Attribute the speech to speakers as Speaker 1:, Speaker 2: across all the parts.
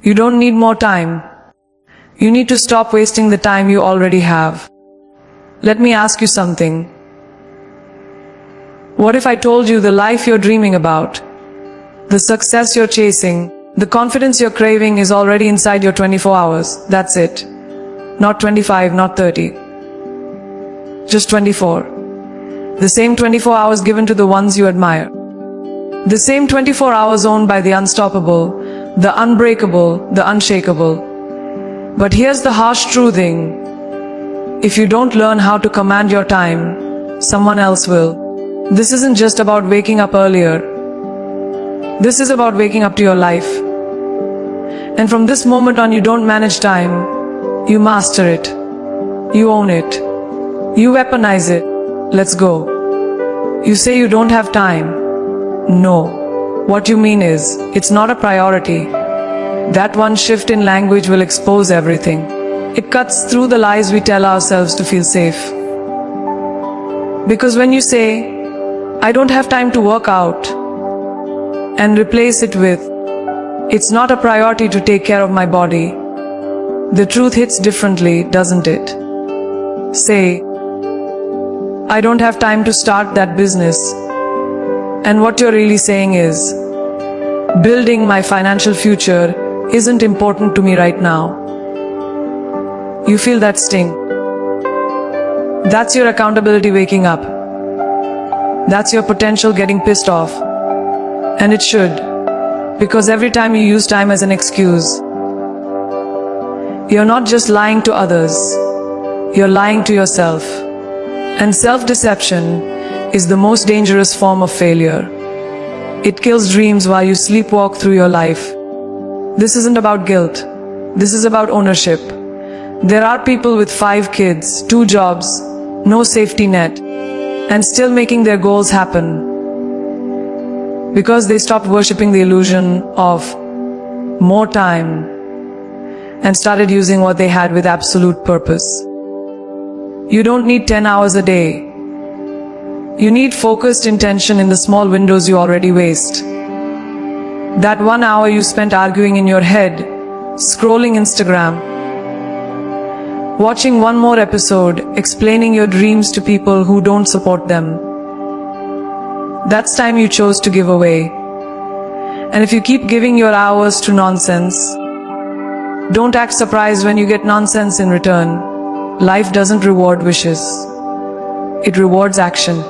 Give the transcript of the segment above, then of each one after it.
Speaker 1: You don't need more time. You need to stop wasting the time you already have. Let me ask you something. What if I told you the life you're dreaming about, the success you're chasing, the confidence you're craving is already inside your 24 hours? That's it. Not 25, not 30. Just 24. The same 24 hours given to the ones you admire. The same 24 hours owned by the unstoppable, the unbreakable, the unshakable. But here's the harsh truthing. If you don't learn how to command your time, someone else will. This isn't just about waking up earlier. This is about waking up to your life. And from this moment on, you don't manage time. You master it. You own it. You weaponize it. Let's go. You say you don't have time. No. What you mean is, it's not a priority. That one shift in language will expose everything. It cuts through the lies we tell ourselves to feel safe. Because when you say, I don't have time to work out, and replace it with, it's not a priority to take care of my body, the truth hits differently, doesn't it? Say, I don't have time to start that business, and what you're really saying is, building my financial future isn't important to me right now. You feel that sting. That's your accountability waking up. That's your potential getting pissed off. And it should. Because every time you use time as an excuse, you're not just lying to others, you're lying to yourself. And self-deception is the most dangerous form of failure. It kills dreams while you sleepwalk through your life. This isn't about guilt. This is about ownership. There are people with 5 kids, 2 jobs, no safety net, and still making their goals happen. Because they stopped worshipping the illusion of more time and started using what they had with absolute purpose. You don't need 10 hours a day. You need focused intention in the small windows you already waste. That 1 hour you spent arguing in your head, scrolling Instagram, watching one more episode, explaining your dreams to people who don't support them. That's time you chose to give away. And if you keep giving your hours to nonsense, don't act surprised when you get nonsense in return. Life doesn't reward wishes. It rewards action.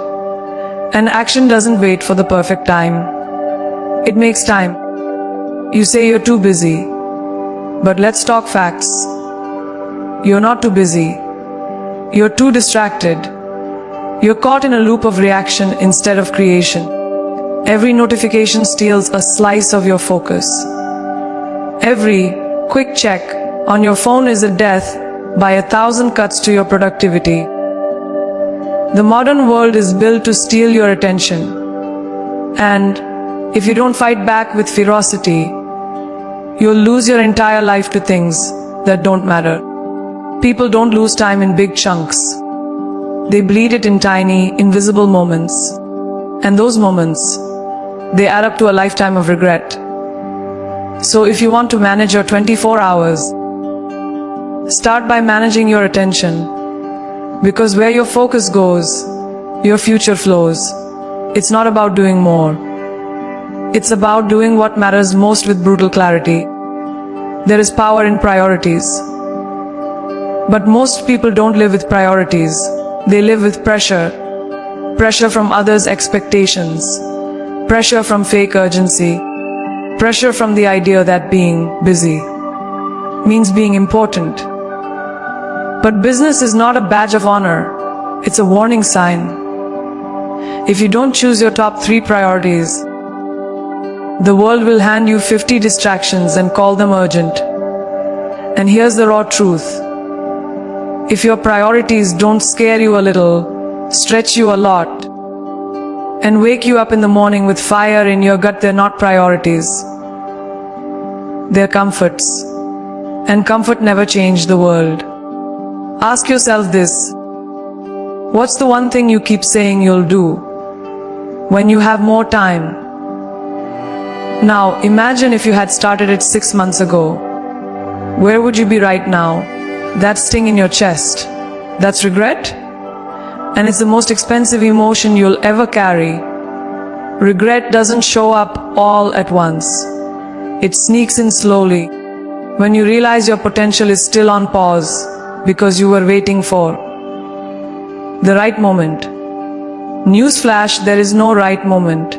Speaker 1: And action doesn't wait for the perfect time. It makes time. You say you're too busy. But let's talk facts. You're not too busy. You're too distracted. You're caught in a loop of reaction instead of creation. Every notification steals a slice of your focus. Every quick check on your phone is a death by 1,000 cuts to your productivity. The modern world is built to steal your attention. And if you don't fight back with ferocity, you'll lose your entire life to things that don't matter. People don't lose time in big chunks. They bleed it in tiny, invisible moments. And those moments, they add up to a lifetime of regret. So if you want to manage your 24 hours, start by managing your attention. Because where your focus goes, your future flows. It's not about doing more. It's about doing what matters most with brutal clarity. There is power in priorities. But most people don't live with priorities. They live with pressure. Pressure from others' expectations. Pressure from fake urgency. Pressure from the idea that being busy means being important. But business is not a badge of honor. It's a warning sign. If you don't choose your top 3 priorities, the world will hand you 50 distractions and call them urgent. And here's the raw truth. If your priorities don't scare you a little, stretch you a lot, and wake you up in the morning with fire in your gut, they're not priorities. They're comforts. And comfort never changed the world. Ask yourself this. What's the one thing you keep saying you'll do when you have more time? Now, imagine if you had started it 6 months ago. Where would you be right now? That sting in your chest. That's regret? And it's the most expensive emotion you'll ever carry. Regret doesn't show up all at once. It sneaks in slowly, when you realize your potential is still on pause because you were waiting for the right moment. Newsflash, there is no right moment.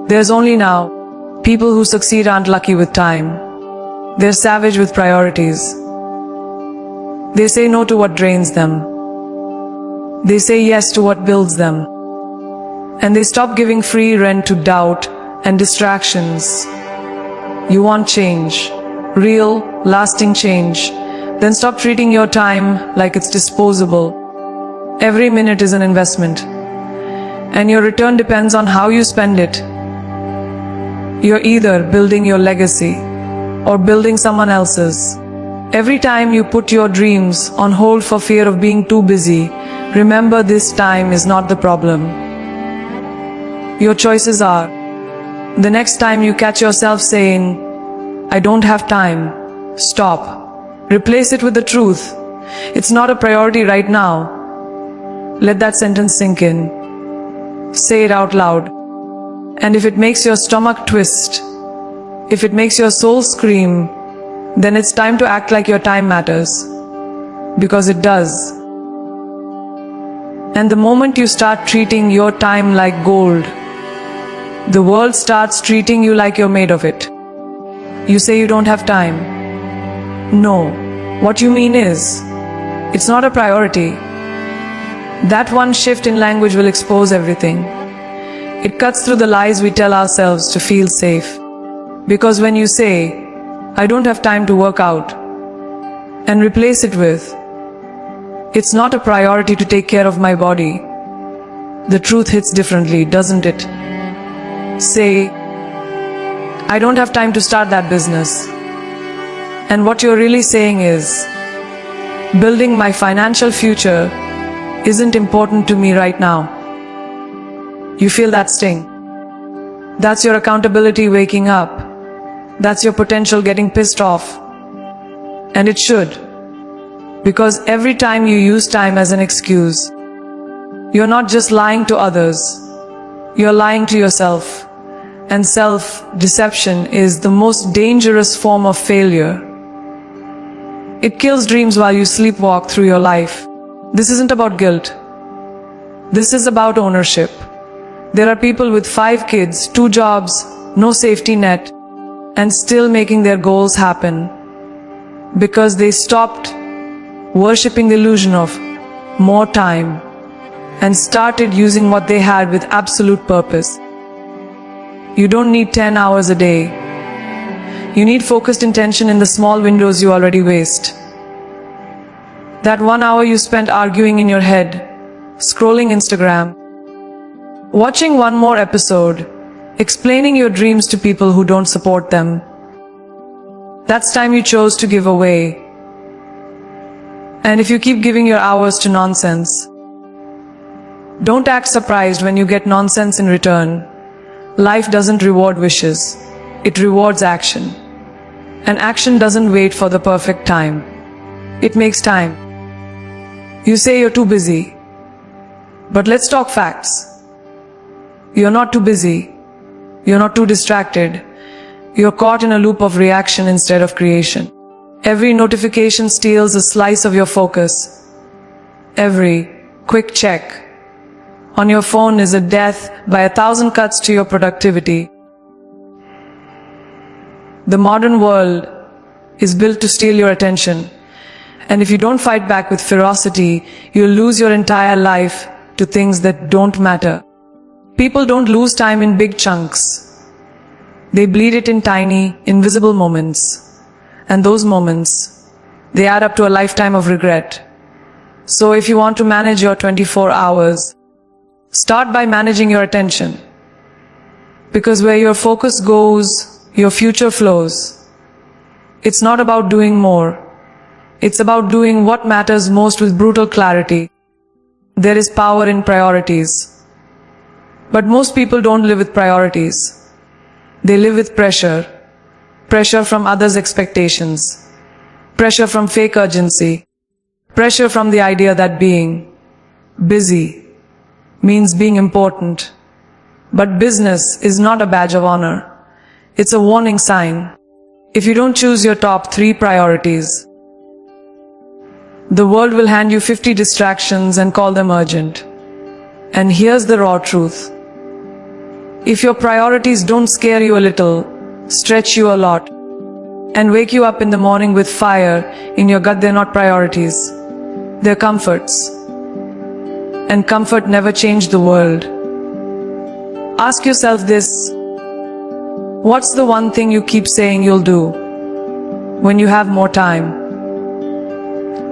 Speaker 1: There's only now. People who succeed aren't lucky with time. They're savage with priorities. They say no to what drains them. They say yes to what builds them. And they stop giving free rent to doubt and distractions. You want change, real, lasting change. Then stop treating your time like it's disposable. Every minute is an investment, and your return depends on how you spend it. You're either building your legacy or building someone else's. Every time you put your dreams on hold for fear of being too busy, remember this time is not the problem. Your choices are. The next time you catch yourself saying, "I don't have time," stop. Replace it with the truth. It's not a priority right now. Let that sentence sink in. Say it out loud. And if it makes your stomach twist, if it makes your soul scream, then it's time to act like your time matters. Because it does. And the moment you start treating your time like gold, the world starts treating you like you're made of it. You say you don't have time. No, what you mean is, it's not a priority. That one shift in language will expose everything. It cuts through the lies we tell ourselves to feel safe. Because when you say, "I don't have time to work out," and replace it with, "It's not a priority to take care of my body," the truth hits differently, doesn't it? Say, "I don't have time to start that business." And what you're really saying is, "Building my financial future isn't important to me right now." You feel that sting. That's your accountability waking up. That's your potential getting pissed off. And it should. Because every time you use time as an excuse, you're not just lying to others, you're lying to yourself. And self-deception is the most dangerous form of failure. It kills dreams while you sleepwalk through your life. This isn't about guilt. This is about ownership. There are people with 5 kids, 2 jobs, no safety net, and still making their goals happen because they stopped worshipping the illusion of more time and started using what they had with absolute purpose. You don't need 10 hours a day. You need focused intention in the small windows you already waste. That 1 hour you spent arguing in your head, scrolling Instagram, watching one more episode, explaining your dreams to people who don't support them. That's time you chose to give away. And if you keep giving your hours to nonsense, don't act surprised when you get nonsense in return. Life doesn't reward wishes. It rewards action. And action doesn't wait for the perfect time. It makes time. You say you're too busy. But let's talk facts. You're not too busy. You're not too distracted. You're caught in a loop of reaction instead of creation. Every notification steals a slice of your focus. Every quick check on your phone is a death by 1,000 cuts to your productivity. The modern world is built to steal your attention. And if you don't fight back with ferocity, you'll lose your entire life to things that don't matter. People don't lose time in big chunks. They bleed it in tiny, invisible moments. And those moments, they add up to a lifetime of regret. So if you want to manage your 24 hours, start by managing your attention. Because where your focus goes, your future flows. It's not about doing more. It's about doing what matters most with brutal clarity. There is power in priorities. But most people don't live with priorities. They live with pressure. Pressure from others' expectations. Pressure from fake urgency. Pressure from the idea that being busy means being important. But business is not a badge of honor. It's a warning sign. If you don't choose your top 3 priorities, the world will hand you 50 distractions and call them urgent. And here's the raw truth. If your priorities don't scare you a little, stretch you a lot, and wake you up in the morning with fire in your gut, they're not priorities. They're comforts. And comfort never changed the world. Ask yourself this. What's the one thing you keep saying you'll do when you have more time?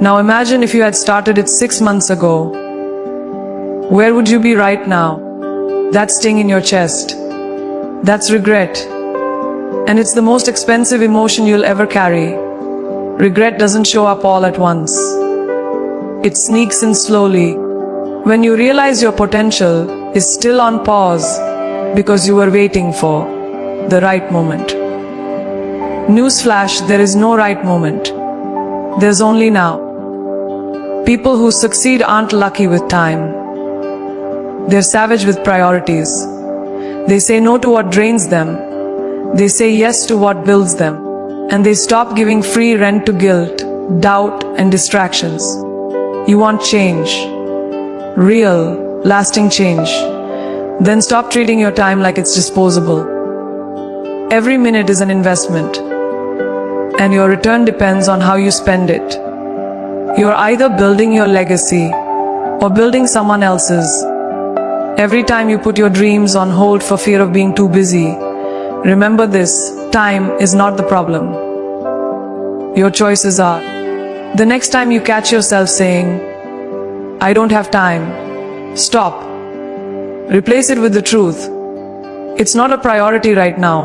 Speaker 1: Now imagine if you had started it 6 months ago. Where would you be right now? That sting in your chest. That's regret. And it's the most expensive emotion you'll ever carry. Regret doesn't show up all at once. It sneaks in slowly. When you realize your potential is still on pause because you were waiting for the right moment. Newsflash, there is no right moment. There's only now. People who succeed aren't lucky with time. They're savage with priorities. They say no to what drains them. They say yes to what builds them. And they stop giving free rent to guilt, doubt, and distractions. You want change. Real, lasting change. Then stop treating your time like it's disposable. Every minute is an investment, and your return depends on how you spend it. You're either building your legacy or building someone else's. Every time you put your dreams on hold for fear of being too busy, remember this: time is not the problem. Your choices are. The next time you catch yourself saying, "I don't have time," stop. Replace it with the truth. It's not a priority right now.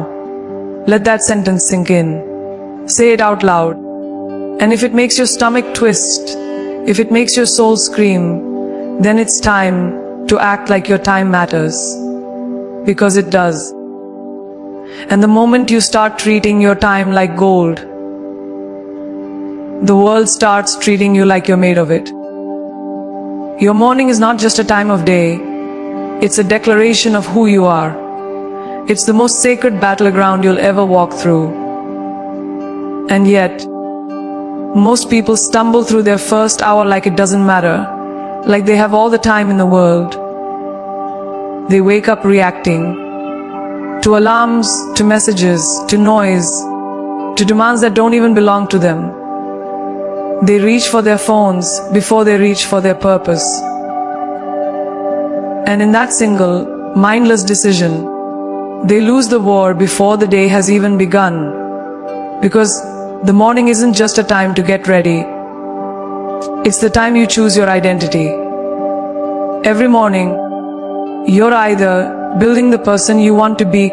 Speaker 1: Let that sentence sink in. Say it out loud. And if it makes your stomach twist, if it makes your soul scream, then it's time to act like your time matters. Because it does. And the moment you start treating your time like gold, the world starts treating you like you're made of it. Your morning is not just a time of day, it's a declaration of who you are. It's the most sacred battleground you'll ever walk through. And yet, most people stumble through their first hour like it doesn't matter, like they have all the time in the world. They wake up reacting to alarms, to messages, to noise, to demands that don't even belong to them. They reach for their phones before they reach for their purpose. And in that single, mindless decision, they lose the war before the day has even begun. Because the morning isn't just a time to get ready. It's the time you choose your identity. Every morning, you're either building the person you want to be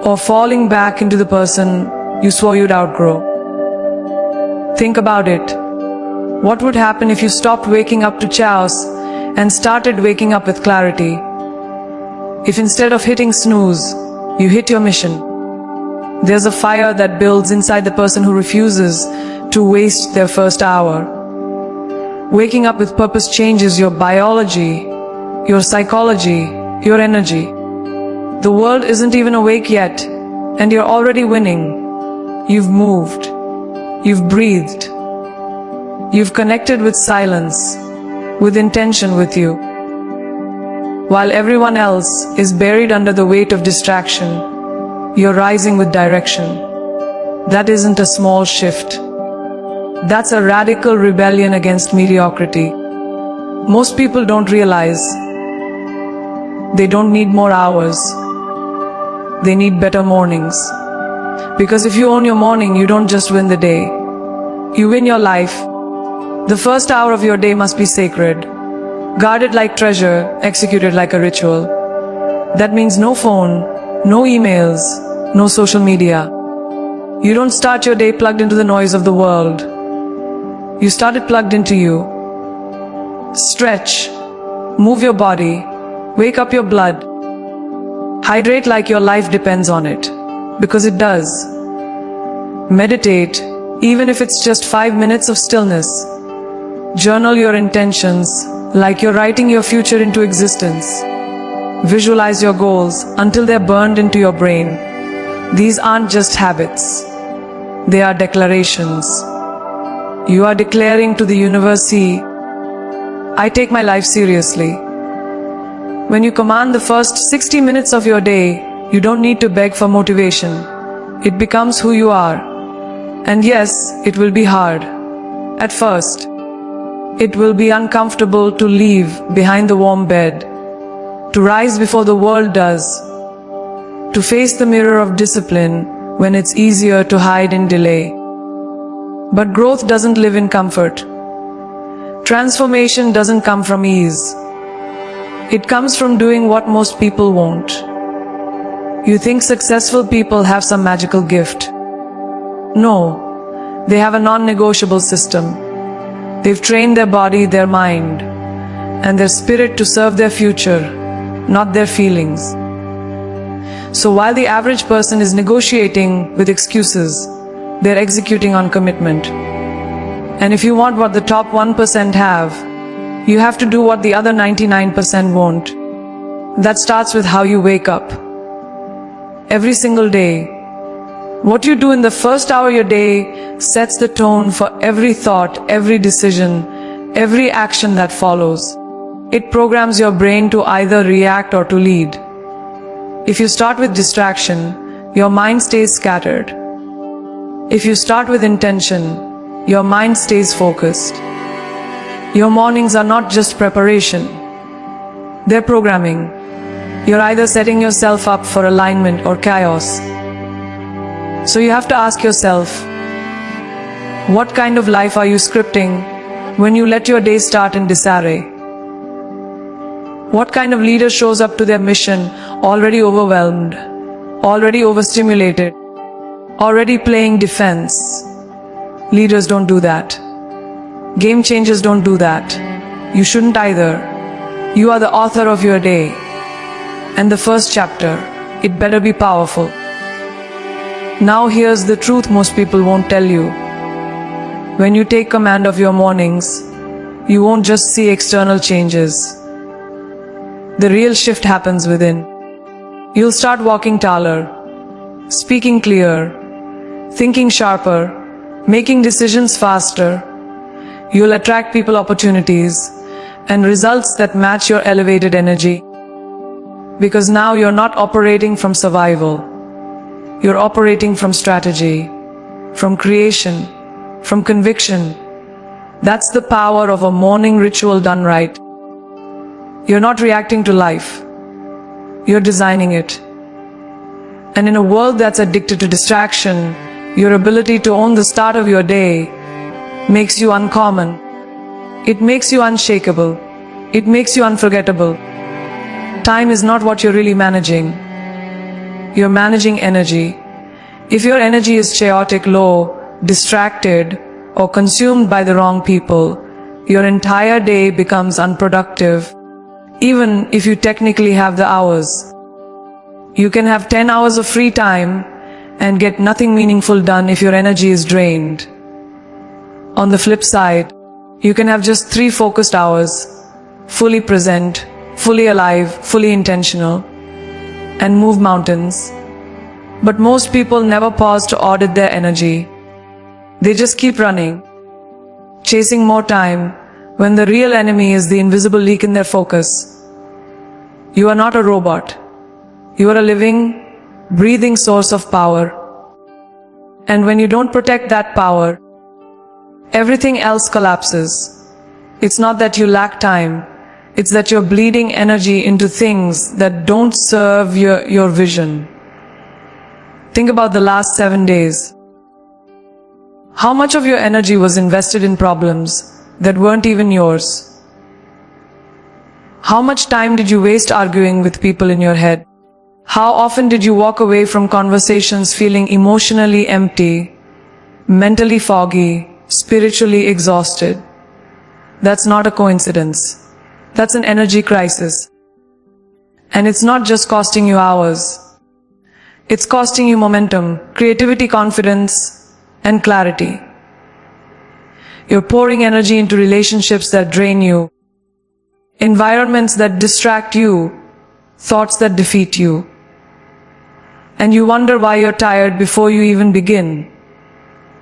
Speaker 1: or falling back into the person you swore you'd outgrow. Think about it. What would happen if you stopped waking up to chaos and started waking up with clarity? If instead of hitting snooze, you hit your mission. There's a fire that builds inside the person who refuses to waste their first hour. Waking up with purpose changes your biology, your psychology, your energy. The world isn't even awake yet, and you're already winning. You've moved. You've breathed. You've connected with silence, with intention with you. While everyone else is buried under the weight of distraction, you're rising with direction. That isn't a small shift. That's a radical rebellion against mediocrity. Most people don't realize they don't need more hours. They need better mornings. Because if you own your morning, you don't just win the day. You win your life. The first hour of your day must be sacred. Guarded like treasure, executed like a ritual. That means no phone, no emails, no social media. You don't start your day plugged into the noise of the world. You start it plugged into you. Stretch, move your body, wake up your blood, Hydrate like your life depends on it, because it does. Meditate, even if it's just 5 minutes of stillness. Journal your intentions, like you're writing your future into existence. Visualize your goals until they're burned into your brain. These aren't just habits. They are declarations. You are declaring to the universe, "See, I take my life seriously." When you command the first 60 minutes of your day, you don't need to beg for motivation. It becomes who you are. And yes, it will be hard. At first. It will be uncomfortable to leave behind the warm bed, to rise before the world does, to face the mirror of discipline when it's easier to hide in delay. But growth doesn't live in comfort. Transformation doesn't come from ease. It comes from doing what most people won't. You think successful people have some magical gift. No, they have a non-negotiable system. They've trained their body, their mind, and their spirit to serve their future, not their feelings. So while the average person is negotiating with excuses, they're executing on commitment. And if you want what the top 1% have, you have to do what the other 99% won't. That starts with how you wake up. Every single day. What you do in the first hour of your day sets the tone for every thought, every decision, every action that follows. It programs your brain to either react or to lead. If you start with distraction, your mind stays scattered. If you start with intention, your mind stays focused. Your mornings are not just preparation. They're programming. You're either setting yourself up for alignment or chaos. So you have to ask yourself, what kind of life are you scripting when you let your day start in disarray? What kind of leader shows up to their mission already overwhelmed, already overstimulated, already playing defense? Leaders don't do that. Game changers don't do that. You shouldn't either. You are the author of your day. And the first chapter, it better be powerful. Now here's the truth most people won't tell you. When you take command of your mornings, you won't just see external changes. The real shift happens within. You'll start walking taller, speaking clear, thinking sharper, making decisions faster. You'll attract people, opportunities, and results that match your elevated energy. Because now you're not operating from survival. You're operating from strategy, from creation, from conviction. That's the power of a morning ritual done right. You're not reacting to life. You're designing it. And in a world that's addicted to distraction, your ability to own the start of your day makes you uncommon. It makes you unshakable. It makes you unforgettable. Time is not what you're really managing. You're managing energy. If your energy is chaotic, low, distracted, or consumed by the wrong people, your entire day becomes unproductive, even if you technically have the hours. You can have 10 hours of free time and get nothing meaningful done if your energy is drained. On the flip side, you can have just 3 focused hours, fully present, fully alive, fully intentional, and move mountains. But most people never pause to audit their energy. They just keep running, chasing more time, when the real enemy is the invisible leak in their focus. You are not a robot. You are a living, breathing source of power. And when you don't protect that power, everything else collapses. It's not that you lack time. It's that you're bleeding energy into things that don't serve your vision. Think about the last 7 days. How much of your energy was invested in problems that weren't even yours? How much time did you waste arguing with people in your head? How often did you walk away from conversations feeling emotionally empty, mentally foggy, spiritually exhausted? That's not a coincidence. That's an energy crisis. And it's not just costing you hours. It's costing you momentum, creativity, confidence, and clarity. You're pouring energy into relationships that drain you, environments that distract you, thoughts that defeat you. And you wonder why you're tired before you even begin.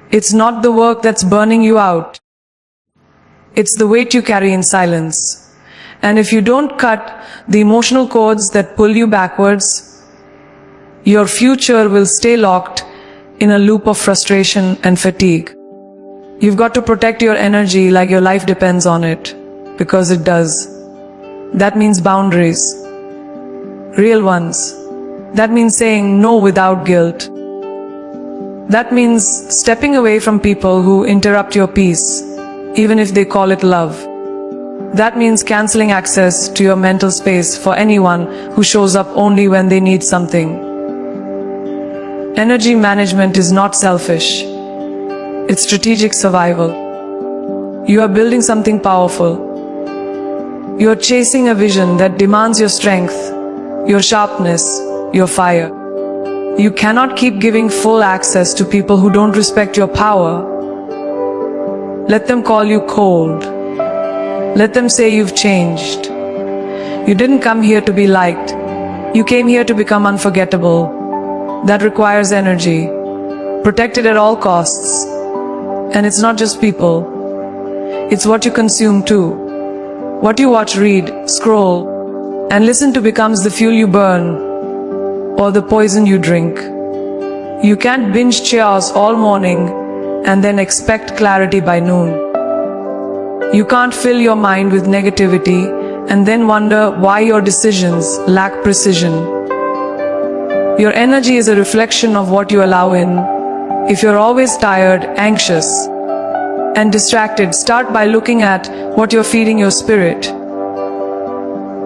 Speaker 1: It's not the work that's burning you out. It's the weight you carry in silence. And if you don't cut the emotional cords that pull you backwards, your future will stay locked in a loop of frustration and fatigue. You've got to protect your energy like your life depends on it, because it does. That means boundaries. Real ones. That means saying no without guilt. That means stepping away from people who interrupt your peace, even if they call it love. That means canceling access to your mental space for anyone who shows up only when they need something. Energy management is not selfish. It's strategic survival. You are building something powerful. You are chasing a vision that demands your strength, your sharpness, your fire. You cannot keep giving full access to people who don't respect your power. Let them call you cold. Let them say you've changed. You didn't come here to be liked. You came here to become unforgettable. That requires energy. Protect it at all costs. And it's not just people. It's what you consume too. What you watch, read, scroll, and listen to becomes the fuel you burn, or the poison you drink. You can't binge chaos all morning and then expect clarity by noon. You can't fill your mind with negativity and then wonder why your decisions lack precision. Your energy is a reflection of what you allow in. If you're always tired, anxious, and distracted, start by looking at what you're feeding your spirit.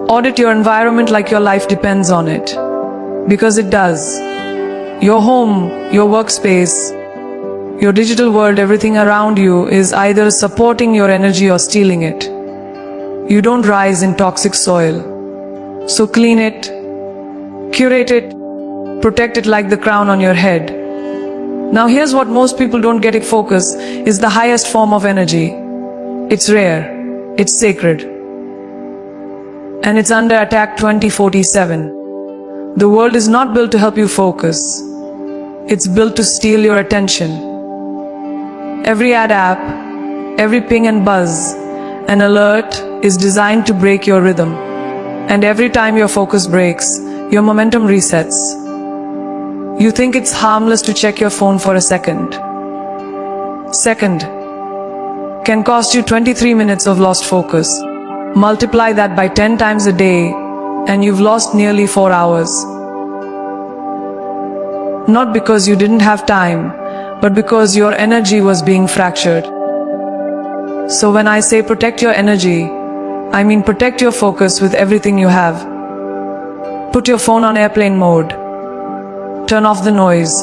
Speaker 1: Audit your environment like your life depends on it. Because it does. Your home, your workspace, your digital world, everything around you is either supporting your energy or stealing it. You don't rise in toxic soil. So clean it, curate it, protect it like the crown on your head. Now here's what most people don't get: it. Focus is the highest form of energy. It's rare, it's sacred, and it's under attack 24/7. The world is not built to help you focus. It's built to steal your attention. Every ad app, every ping and buzz, an alert is designed to break your rhythm. And every time your focus breaks, your momentum resets. You think it's harmless to check your phone for a second. Second can cost you 23 minutes of lost focus. Multiply that by 10 times a day, and you've lost nearly 4 hours. Not because you didn't have time, but because your energy was being fractured. So when I say protect your energy, I mean protect your focus with everything you have. Put your phone on airplane mode. Turn off the noise.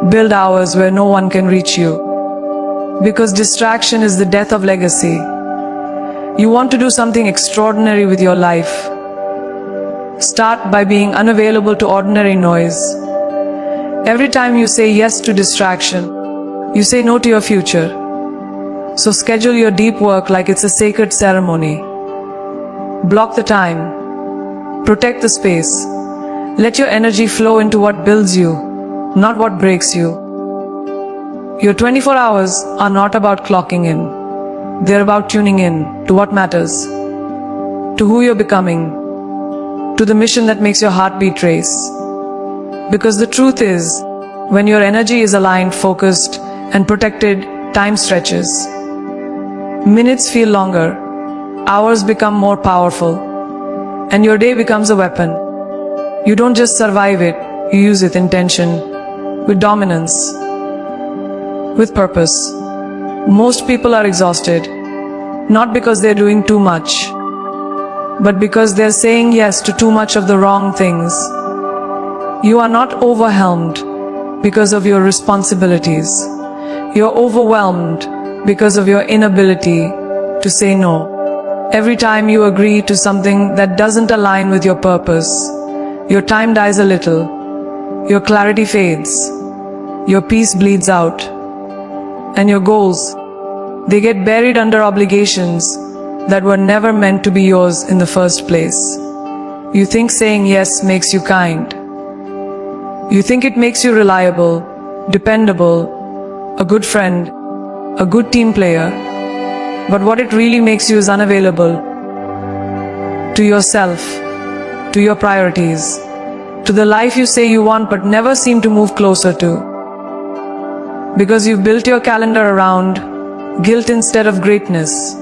Speaker 1: Build hours where no one can reach you. Because distraction is the death of legacy. You want to do something extraordinary with your life. Start by being unavailable to ordinary noise. Every time you say yes to distraction, you say no to your future. So schedule your deep work like it's a sacred ceremony. Block the time. Protect the space. Let your energy flow into what builds you, not what breaks you. Your 24 hours are not about clocking in. They're about tuning in to what matters, to who you're becoming, to the mission that makes your heartbeat race. Because the truth is, when your energy is aligned, focused, and protected, time stretches. Minutes feel longer, hours become more powerful, and your day becomes a weapon. You don't just survive it, you use it in tension, with dominance, with purpose. Most people are exhausted, not because they're doing too much, but because they're saying yes to too much of the wrong things. You are not overwhelmed because of your responsibilities. You're overwhelmed because of your inability to say no. Every time you agree to something that doesn't align with your purpose, your time dies a little, your clarity fades, your peace bleeds out, and your goals, they get buried under obligations that were never meant to be yours in the first place. You think saying yes makes you kind. You think it makes you reliable, dependable, a good friend, a good team player. But what it really makes you is unavailable to yourself, to your priorities, to the life you say you want but never seem to move closer to. Because you've built your calendar around guilt instead of greatness.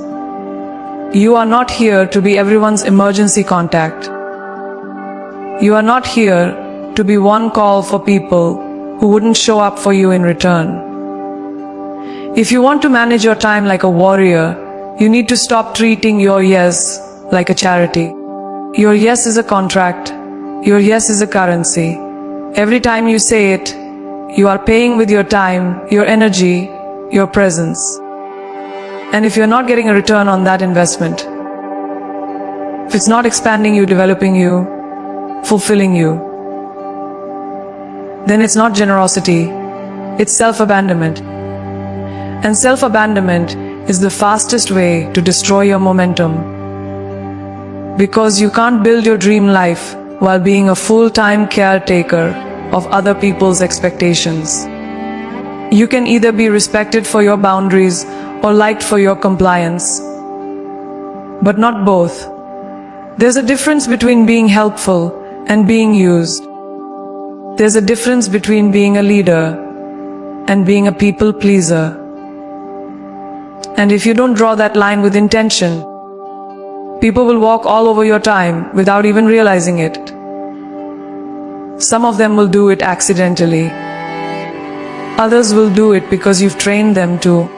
Speaker 1: You are not here to be everyone's emergency contact. You are not here to be one call for people who wouldn't show up for you in return. If you want to manage your time like a warrior, you need to stop treating your yes like a charity. Your yes is a contract. Your yes is a currency. Every time you say it, you are paying with your time, your energy, your presence. And if you're not getting a return on that investment, if it's not expanding you, developing you, fulfilling you, then it's not generosity, it's self-abandonment. And self-abandonment is the fastest way to destroy your momentum. Because you can't build your dream life while being a full-time caretaker of other people's expectations. You can either be respected for your boundaries or liked for your compliance, but not both. There's a difference between being helpful and being used. There's a difference between being a leader and being a people pleaser. And if you don't draw that line with intention, people will walk all over your time without even realizing it. Some of them will do it accidentally. Others will do it because you've trained them to.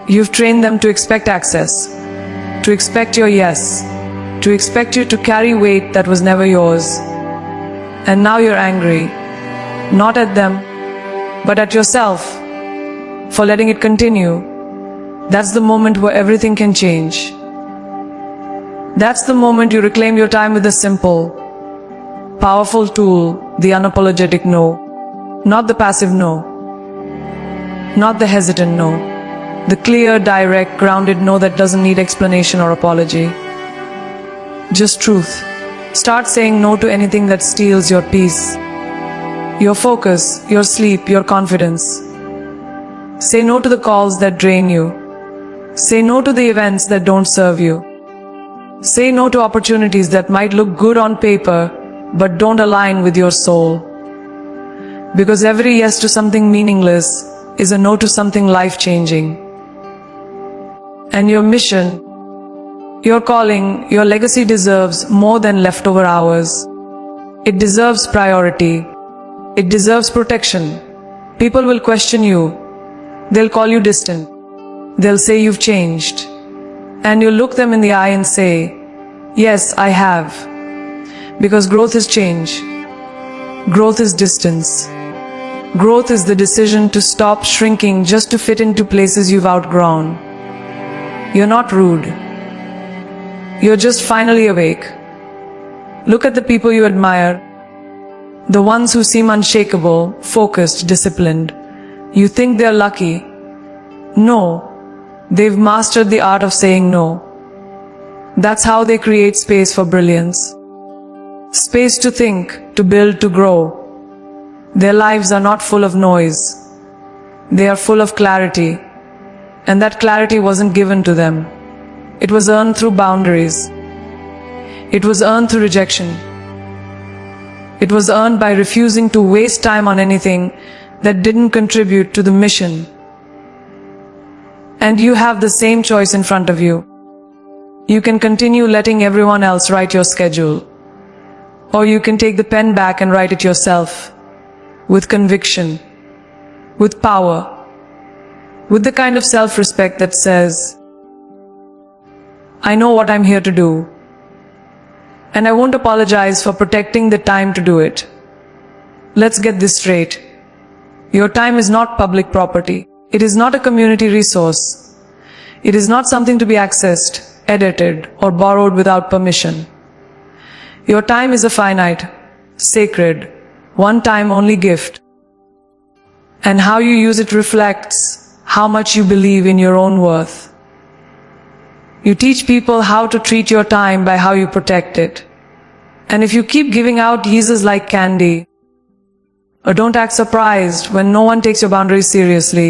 Speaker 1: You've trained them to expect access, to expect your yes, to expect you to carry weight that was never yours. And now you're angry, not at them, but at yourself for letting it continue. That's the moment where everything can change. That's the moment you reclaim your time with a simple, powerful tool, the unapologetic no. Not the passive no. Not the hesitant no. The clear, direct, grounded no that doesn't need explanation or apology. Just truth. Start saying no to anything that steals your peace, your focus, your sleep, your confidence. Say no to the calls that drain you. Say no to the events that don't serve you. Say no to opportunities that might look good on paper but don't align with your soul. Because every yes to something meaningless is a no to something life-changing. And your mission, your calling, your legacy deserves more than leftover hours. It deserves priority. It deserves protection. People will question you. They'll call you distant. They'll say you've changed. And you'll look them in the eye and say, yes, I have. Because growth is change. Growth is distance. Growth is the decision to stop shrinking just to fit into places you've outgrown. You're not rude. You're just finally awake. Look at the people you admire. The ones who seem unshakable, focused, disciplined. You think they're lucky. No. They've mastered the art of saying no. That's how they create space for brilliance. Space to think, to build, to grow. Their lives are not full of noise. They are full of clarity. And that clarity wasn't given to them. It was earned through boundaries. It was earned through rejection. It was earned by refusing to waste time on anything that didn't contribute to the mission. And you have the same choice in front of you. You can continue letting everyone else write your schedule. Or you can take the pen back and write it yourself. With conviction. With power. With the kind of self-respect that says, I know what I'm here to do. And I won't apologize for protecting the time to do it. Let's get this straight. Your time is not public property. It is not a community resource. It is not something to be accessed edited, or borrowed without permission. Your time is a finite, sacred, one-time only gift. And how you use it reflects how much you believe in your own worth. You teach people how to treat your time by how you protect it. And if you keep giving out yeses like candy, or don't act surprised when no one takes your boundaries seriously,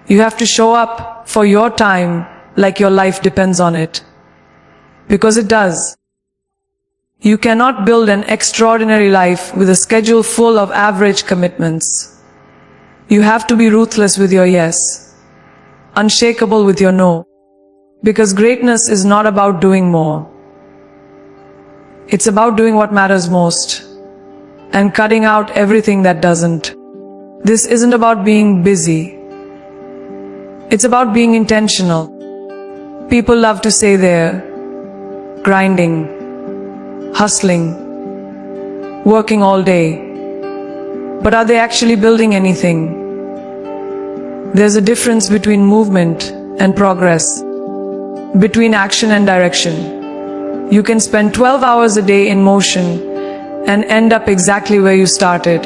Speaker 1: you have to show up for your time like your life depends on it. Because it does. You cannot build an extraordinary life with a schedule full of average commitments. You have to be ruthless with your yes, unshakable with your no. Because greatness is not about doing more. It's about doing what matters most and cutting out everything that doesn't. This isn't about being busy. It's about being intentional. People love to say they're grinding, hustling, working all day. But are they actually building anything? There's a difference between movement and progress, between action and direction. You can spend 12 hours a day in motion and end up exactly where you started.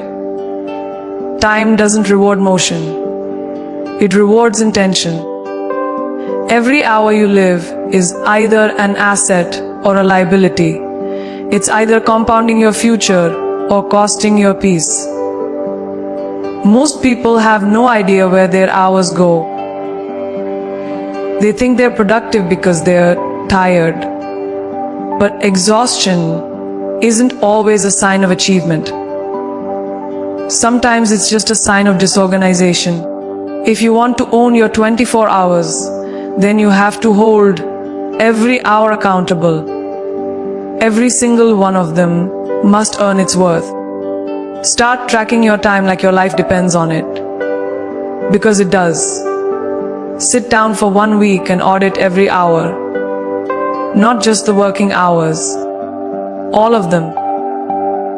Speaker 1: Time doesn't reward motion. It rewards intention. Every hour you live is either an asset or a liability. It's either compounding your future or costing your peace. Most people have no idea where their hours go. They think they're productive because they're tired. But exhaustion isn't always a sign of achievement. Sometimes it's just a sign of disorganization. If you want to own your 24 hours, then you have to hold every hour accountable. Every single one of them must earn its worth. Start tracking your time like your life depends on it. Because it does. Sit down for 1 week and audit every hour. Not just the working hours. All of them.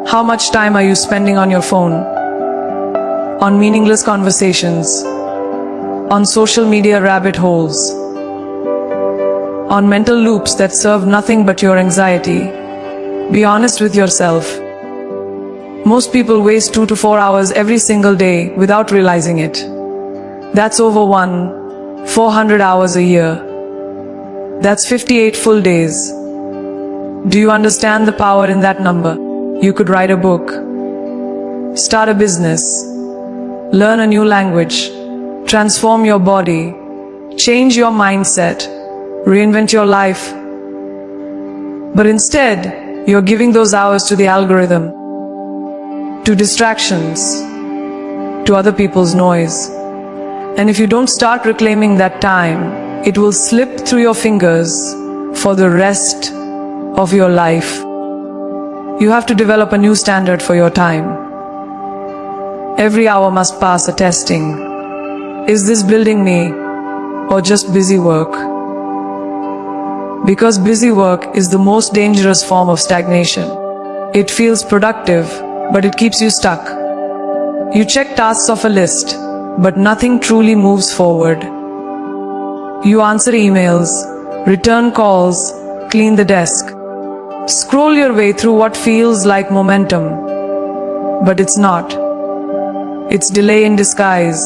Speaker 1: How much time are you spending on your phone? On meaningless conversations? On social media rabbit holes? On mental loops that serve nothing but your anxiety? Be honest with yourself. Most people waste 2 to 4 hours every single day without realizing it. That's over 400 hours a year. That's 58 full days. Do you understand the power in that number? You could write a book, start a business, learn a new language, transform your body, change your mindset, reinvent your life. But instead, you're giving those hours to the algorithm, to distractions, to other people's noise. And if you don't start reclaiming that time, it will slip through your fingers for the rest of your life. You have to develop a new standard for your time. Every hour must pass a testing. Is this building me or just busy work? Because busy work is the most dangerous form of stagnation. It feels productive, but it keeps you stuck. You check tasks off a list, but nothing truly moves forward. You answer emails, return calls, clean the desk. Scroll your way through what feels like momentum. But it's not. It's delay in disguise.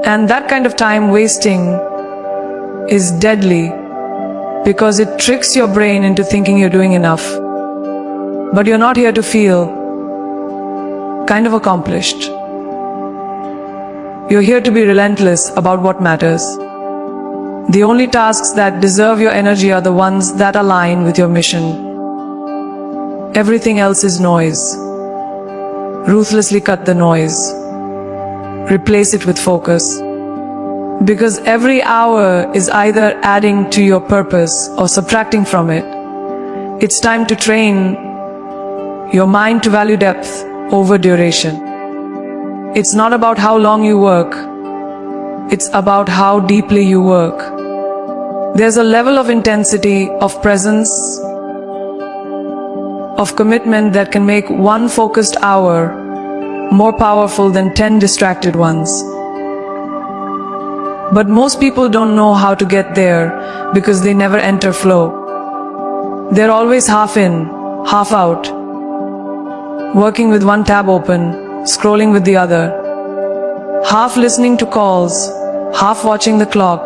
Speaker 1: And that kind of time wasting is deadly because it tricks your brain into thinking you're doing enough. But you're not here to feel kind of accomplished. You're here to be relentless about what matters. The only tasks that deserve your energy are the ones that align with your mission. Everything else is noise. Ruthlessly cut the noise. Replace it with focus. Because every hour is either adding to your purpose or subtracting from it. It's time to train your mind to value depth over duration. It's not about how long you work. It's about how deeply you work. There's a level of intensity, of presence, of commitment that can make one focused hour more powerful than 10 distracted ones. But most people don't know how to get there because they never enter flow. They're always half in, half out, working with one tab open, scrolling with the other, half listening to calls, half watching the clock.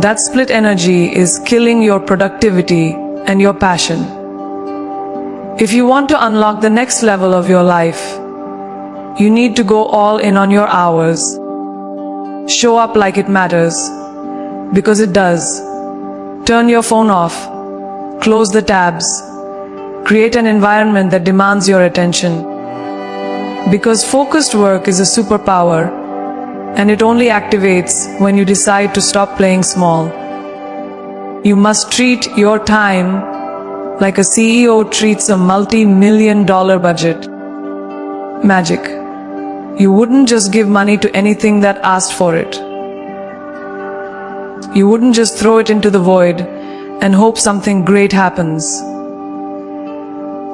Speaker 1: That split energy is killing your productivity and your passion. If you want to unlock the next level of your life, you need to go all in on your hours. Show up like it matters, because it does. Turn your phone off, close the tabs, create an environment that demands your attention. Because focused work is a superpower, and it only activates when you decide to stop playing small. You must treat your time like a CEO treats a multi-million-dollar budget. Magic. You wouldn't just give money to anything that asked for it. You wouldn't just throw it into the void and hope something great happens.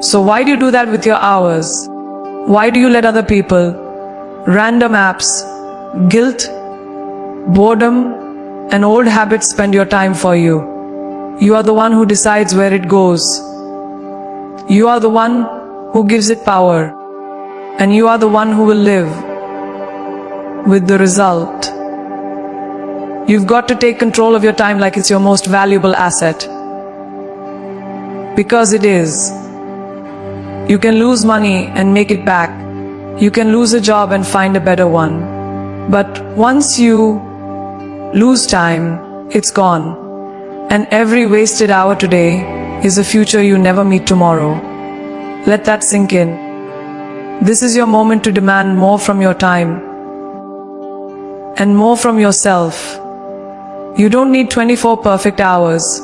Speaker 1: So why do you do that with your hours? Why do you let other people, random apps, guilt, boredom, and old habits spend your time for you? You are the one who decides where it goes. You are the one who gives it power. And you are the one who will live with the result. You've got to take control of your time like it's your most valuable asset. Because it is. You can lose money and make it back. You can lose a job and find a better one. But once you lose time, it's gone. And every wasted hour today is a future you never meet tomorrow. Let that sink in. This is your moment to demand more from your time and more from yourself. You don't need 24 perfect hours.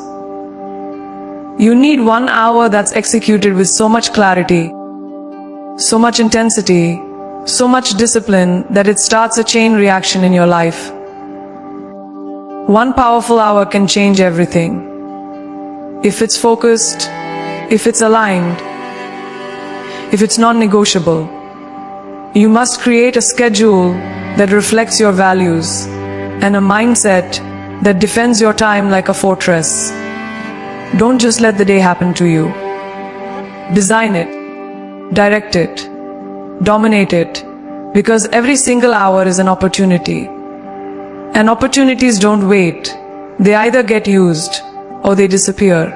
Speaker 1: You need 1 hour that's executed with so much clarity, so much intensity, so much discipline that it starts a chain reaction in your life. 1 powerful hour can change everything. If it's focused, if it's aligned, if it's non-negotiable. You must create a schedule that reflects your values and a mindset that defends your time like a fortress. Don't just let the day happen to you. Design it, direct it, dominate it, because every single hour is an opportunity. And opportunities don't wait. They either get used or they disappear.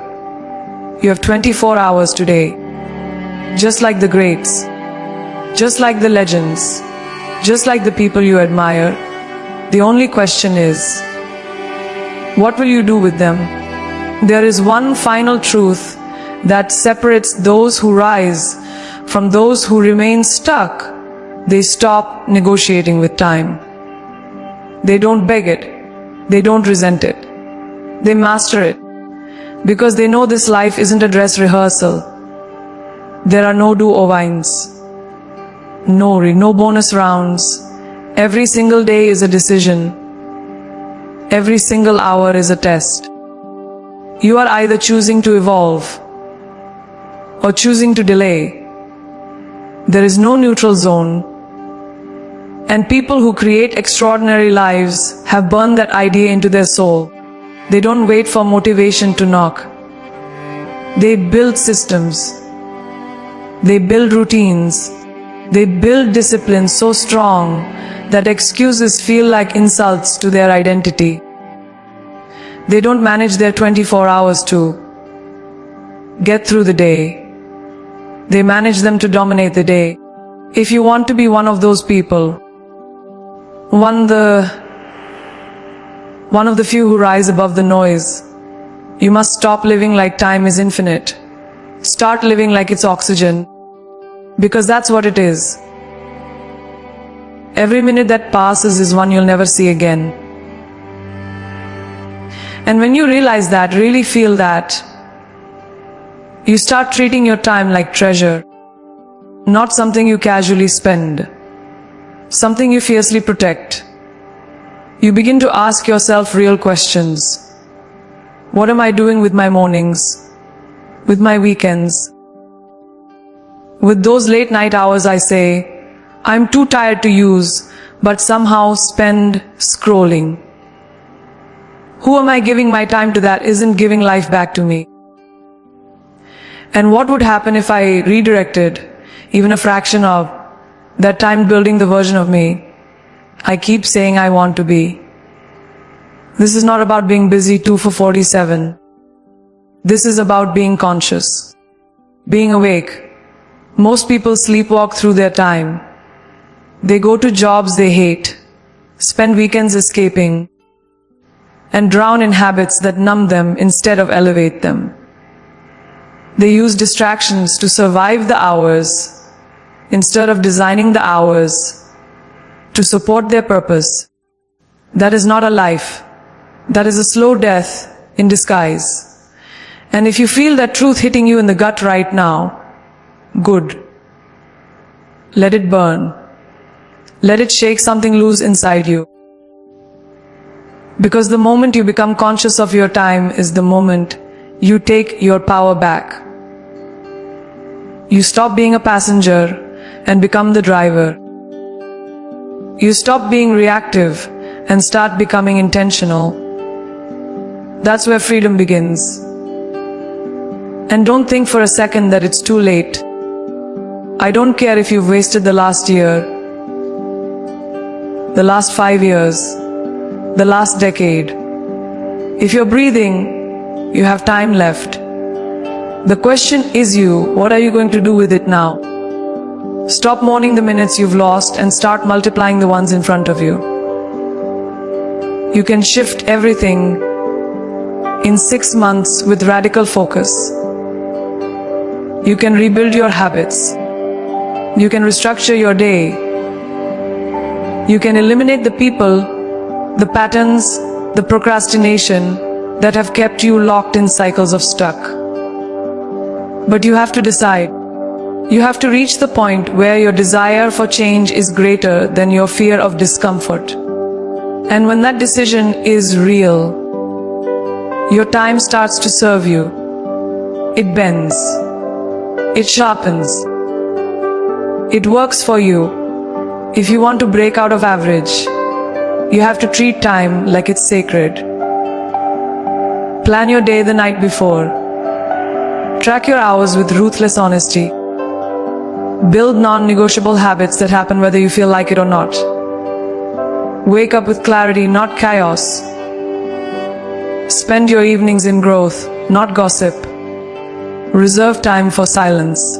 Speaker 1: You have 24 hours today. Just like the greats, just like the legends, just like the people you admire, the only question is, what will you do with them? There is one final truth that separates those who rise from those who remain stuck. They stop negotiating with time. They don't beg it. They don't resent it. They master it. Because they know this life isn't a dress rehearsal. There are no do-overs, no bonus rounds. Every single day is a decision. Every single hour is a test. You are either choosing to evolve or choosing to delay. There is no neutral zone. And people who create extraordinary lives have burned that idea into their soul. They don't wait for motivation to knock. They build systems. They build routines. They build discipline so strong that excuses feel like insults to their identity. They don't manage their 24 hours to get through the day. They manage them to dominate the day. If you want to be one of those people, one of the few who rise above the noise, you must stop living like time is infinite. Start living like it's oxygen. Because that's what it is. Every minute that passes is one you'll never see again. And when you realize that, really feel that, you start treating your time like treasure. Not something you casually spend. Something you fiercely protect. You begin to ask yourself real questions. What am I doing with my mornings? With my weekends? With those late night hours I say, I'm too tired to use, but somehow spend scrolling. Who am I giving my time to that isn't giving life back to me? And what would happen if I redirected even a fraction of that time building the version of me I keep saying I want to be? This is not about being busy 2 for 47. This is about being conscious, being awake. Most people sleepwalk through their time. They go to jobs they hate, spend weekends escaping, and drown in habits that numb them instead of elevate them. They use distractions to survive the hours instead of designing the hours to support their purpose. That is not a life. That is a slow death in disguise. And if you feel that truth hitting you in the gut right now, good. Let it burn. Let it shake something loose inside you. Because the moment you become conscious of your time is the moment you take your power back. You stop being a passenger and become the driver. You stop being reactive and start becoming intentional. That's where freedom begins. And don't think for a second that it's too late. I don't care if you've wasted the last year, the last 5 years, the last decade. If you're breathing, you have time left. The question is what are you going to do with it now? Stop mourning the minutes you've lost and start multiplying the ones in front of you. You can shift everything in 6 months with radical focus. You can rebuild your habits. You can restructure your day. You can eliminate the people, the patterns, the procrastination that have kept you locked in cycles of stuck. But you have to decide. You have to reach the point where your desire for change is greater than your fear of discomfort. And when that decision is real, your time starts to serve you. It bends. It sharpens. It works for you. If you want to break out of average, you have to treat time like it's sacred. Plan your day the night before. Track your hours with ruthless honesty. Build non-negotiable habits that happen whether you feel like it or not. Wake up with clarity, not chaos. Spend your evenings in growth, not gossip. Reserve time for silence,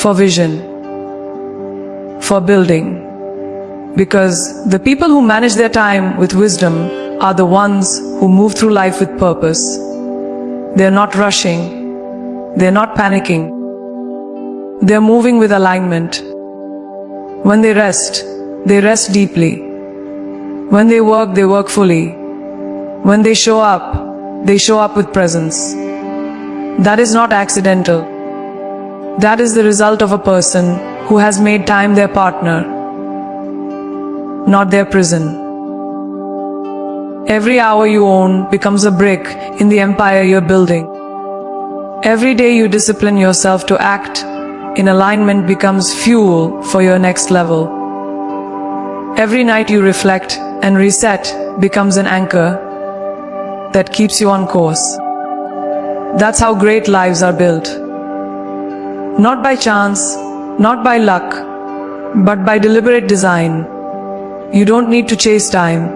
Speaker 1: for vision, for building. Because the people who manage their time with wisdom are the ones who move through life with purpose. They're not rushing. They're not panicking. They're moving with alignment. When they rest deeply. When they work fully. When they show up with presence. That is not accidental. That is the result of a person who has made time their partner, not their prison. Every hour you own becomes a brick in the empire you're building. Every day you discipline yourself to act in alignment becomes fuel for your next level. Every night you reflect and reset becomes an anchor that keeps you on course. That's how great lives are built. Not by chance, not by luck, but by deliberate design. You don't need to chase time.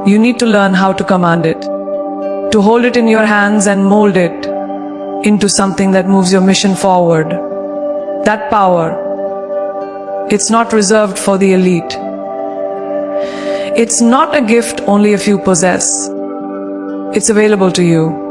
Speaker 1: You need to learn how to command it, to hold it in your hands and mold it into something that moves your mission forward. That power, it's not reserved for the elite. It's not a gift only a few possess. It's available to you.